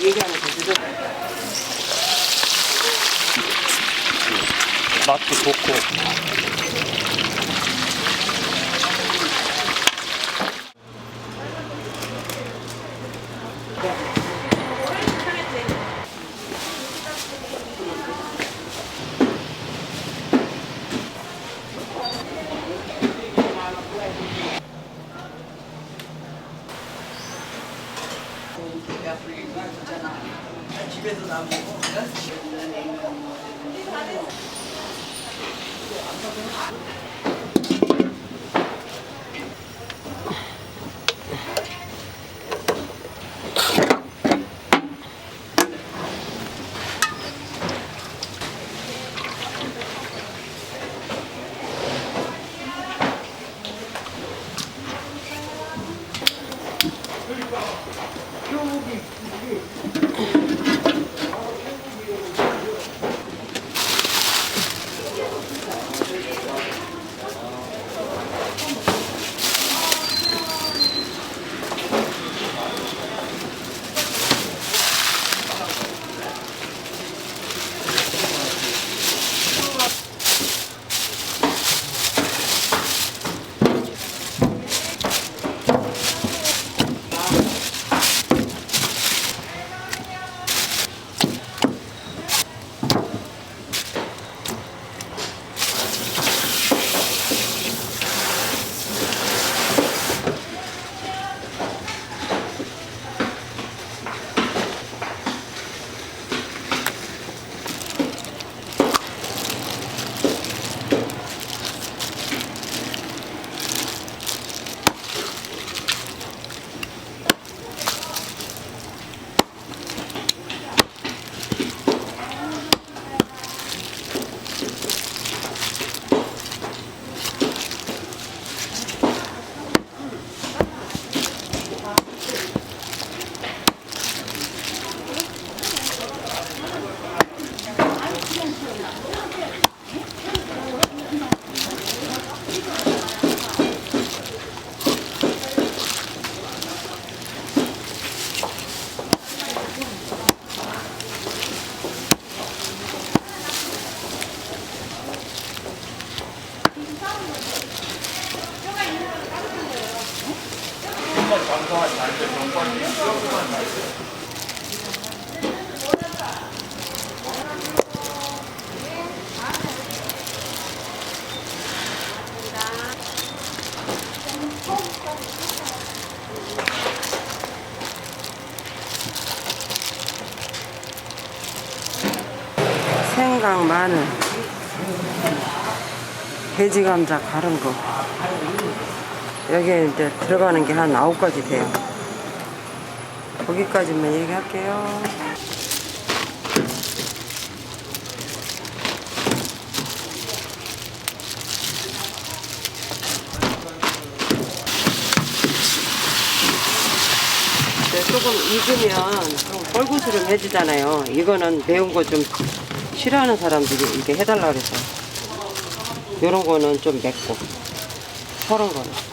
얘기하는 거 늦어. 맛도 좋고. 집에서 나오고 생강, 마늘, 돼지 감자 갈은 거. 여기에 이제 들어가는 게 한 9가지 돼요. 거기까지만 얘기할게요. 조금 익으면 좀 뻘구스름해지잖아요. 이거는 매운 거 좀 싫어하는 사람들이 이렇게 해달라 그래서. 요런 거는 좀 맵고, 서른 거는.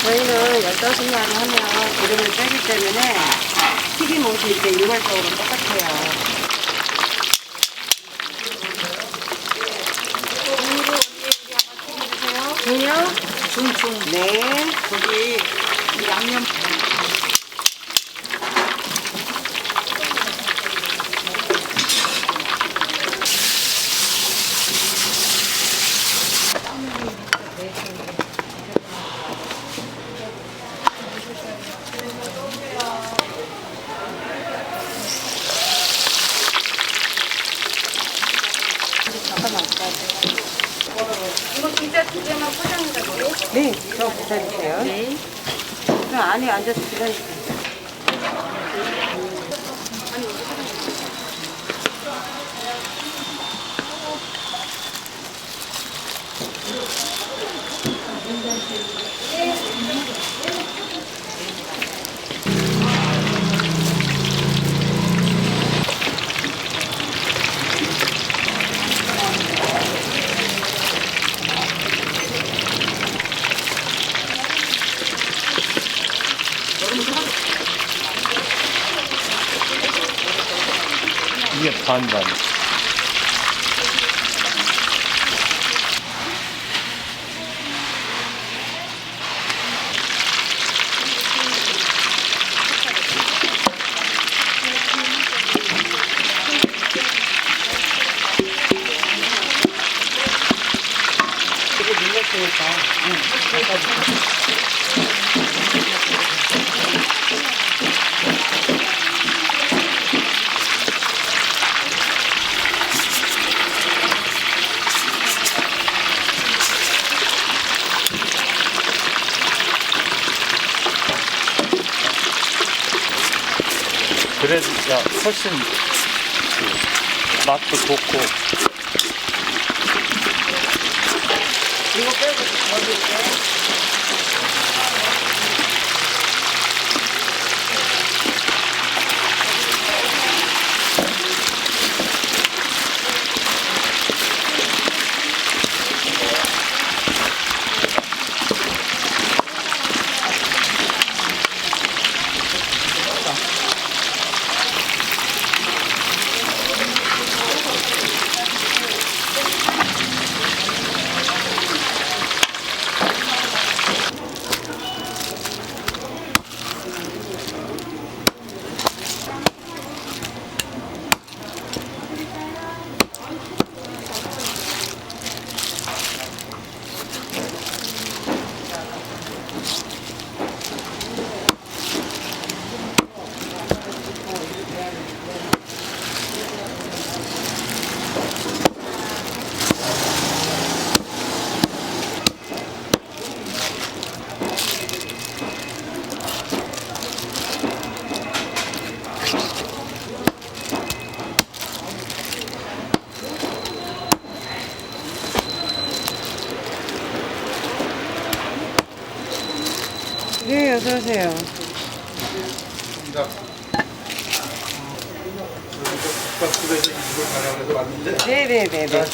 저희는 15마리 하면 기름을 빼기 때문에 튀김옷이 이제 일괄적으로 똑같아요. 중요? 중중. 네. 거기 이 양념. 이거 기자 두 개만 포장해다 줘요? 네, 저 기다리세요. 네. 그럼 안에 앉아서 기다리세요. 이게 반반. 이게 눌렸으니까. 그래야 훨씬 맛도 좋고. 이거 빼고 어디 있어요? 네, 어서오세요. 국밥집에서 이걸 가려고 해서 왔는데 네네네네.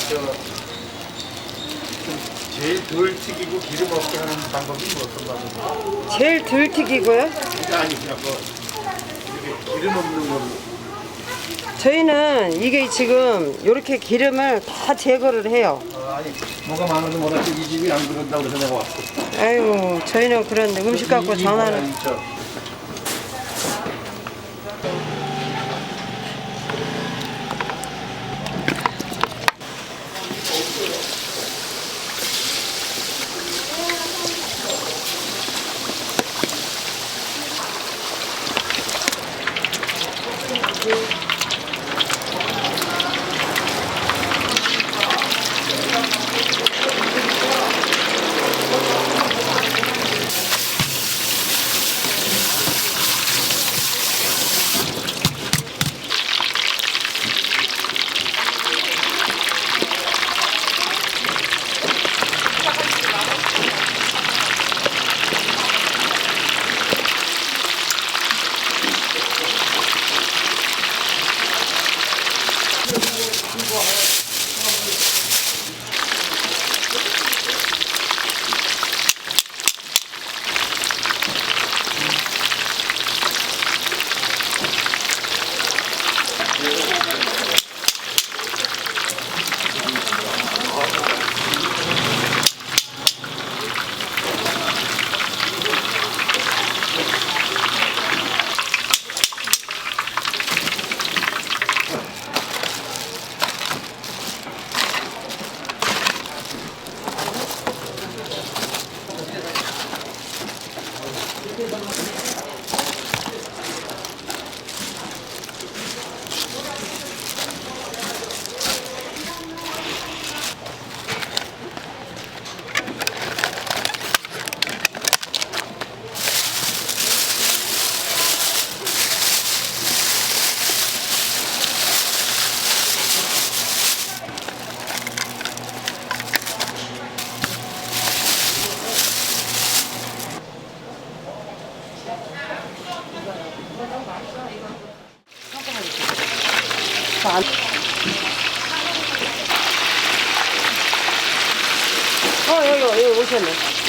제일 덜 튀기고 기름 없게 하는 방법이 어떤 방법이에요? 제일 덜 튀기고요. 아니 그냥 뭐 이렇게 기름 없는 걸로 저희는 이게 지금 이렇게 기름을 다 제거를 해요. 아니 뭐가 많아도 뭐라 이 집이 안 그런다고 그래서 내가 왔고 아이고, 저희는 그런 음식 갖고 전화는. 여기 오셨네.